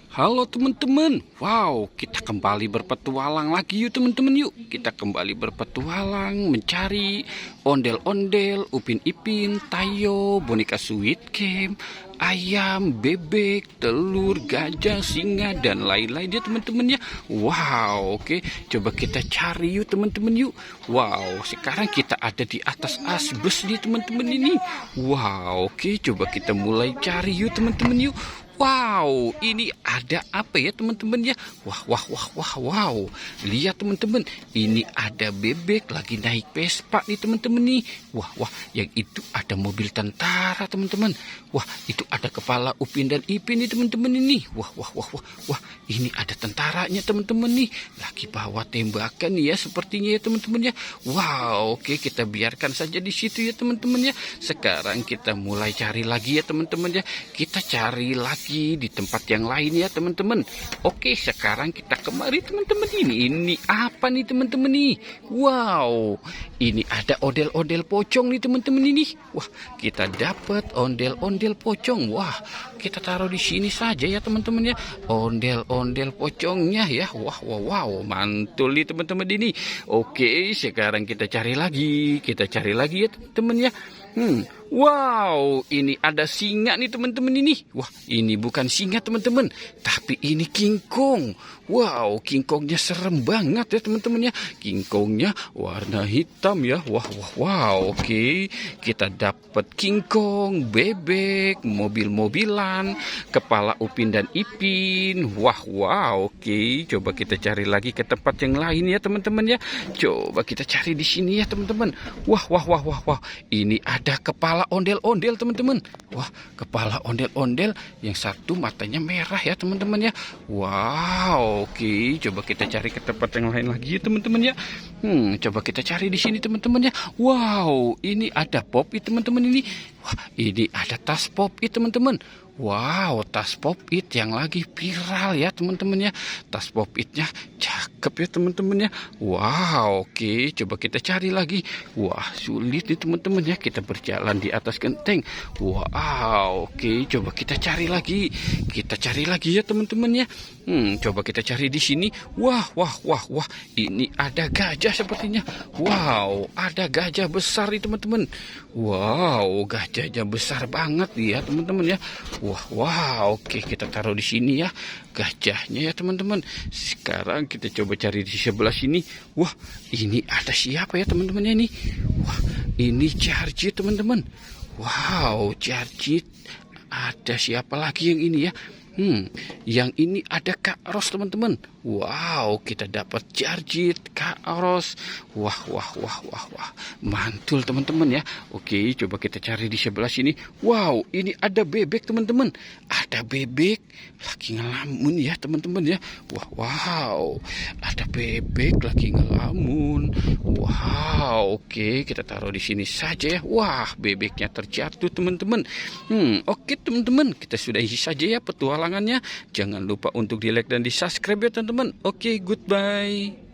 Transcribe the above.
Halo teman-teman, wow, kita kembali berpetualang lagi yuk teman-teman yuk. Kita kembali berpetualang mencari ondel-ondel, Upin Ipin, Tayo, boneka Sweet Game, ayam, bebek, telur, gajah, singa, dan lain-lain ya teman-teman ya. Wow, oke, coba kita cari yuk teman-teman yuk. Wow, sekarang kita ada di atas asbes nih teman-teman ini. Wow, oke, coba kita mulai cari yuk teman-teman yuk. Wow, ini ada apa ya teman-teman ya? Wah, wah, wah, wah, wow. Lihat teman-teman, ini ada bebek lagi naik Vespa nih teman-teman nih. Wah, wah, yang itu ada mobil tentara teman-teman. Wah, itu ada kepala Upin dan Ipin nih teman-teman ini. Wah, wah, wah, wah, wah. Ini ada tentaranya teman-teman nih. Lagi bawa tembakan nih ya sepertinya ya teman-teman ya. Wow, oke, kita biarkan saja di situ ya teman-teman ya. Sekarang kita mulai cari lagi ya teman-teman ya. Kita cari lagi di tempat yang lain ya teman-teman. Oke, sekarang kita kemari teman-teman ini apa nih teman-teman nih? Wow, ini ada ondel-ondel pocong nih teman-teman ini. Wah, kita dapat ondel-ondel pocong. Wah, kita taruh di sini saja ya teman-teman ya. Ondel-ondel pocongnya ya. Wah, wow, wow, mantul nih teman-teman ini. Oke, sekarang kita cari lagi ya teman-teman ya. Wow, ini ada singa nih teman-teman ini. Wah, ini bukan singa teman-teman, tapi ini King Kong. Wow, King Kongnya serem banget ya teman-teman ya. King Kongnya warna hitam ya. Wah, wah, wow. Oke, kita dapat King Kong, bebek, mobil-mobilan, kepala Upin dan Ipin. Wah, wow. Oke, coba kita cari lagi ke tempat yang lain ya teman-teman ya. Coba kita cari di sini ya teman-teman. Wah, wah, wah, wah, wah. Ini ada kepala ondel-ondel teman-teman. Wah, kepala ondel-ondel yang satu matanya merah ya teman-teman ya. Wow, oke, coba kita cari ke tempat yang lain lagi ya teman-teman ya. Coba kita cari di sini teman-teman ya. Wow, ini ada Pop-It teman-teman ini. Wah, ini ada tas Pop-It teman-teman. Wow, tas Pop-It yang lagi viral ya teman-teman ya. Tas Pop-Itnya cakep ya teman-teman ya. Wow, oke, coba kita cari lagi. Wah, sulit nih teman-teman ya. Kita berjalan di atas genteng. Wow, oke, coba kita cari lagi. Kita cari lagi ya teman-teman ya. Coba kita cari di sini. Wah, wah, wah, wah. Ini ada gajah sepertinya. Wow, ada gajah besar nih teman-teman. Wow, gajahnya besar banget ya teman-teman ya. Wah, wah, oke, kita taruh di sini ya gajahnya ya teman-teman. Sekarang kita coba cari di sebelah sini. Wah, ini ada siapa ya teman-teman ini? Wah, ini Jarjit teman-teman. Wow, Jarjit. Ada siapa lagi yang ini ya? Yang ini ada Kak Ros teman-teman. Wow, kita dapat Jarjit, Kak Ros. Wah, wah, wah, wah, wah. Mantul teman-teman ya. Oke, coba kita cari di sebelah sini. Wow, ini ada bebek teman-teman. Ada bebek lagi ngelamun ya teman-teman ya. Wah, wow. Ada bebek lagi ngelamun. Wow, oke, kita taruh di sini saja ya. Wah, bebeknya terjatuh teman-teman. Oke teman-teman, kita sudahi saja ya petualangannya. Jangan lupa untuk di like dan di subscribe ya teman-teman. Oke, goodbye.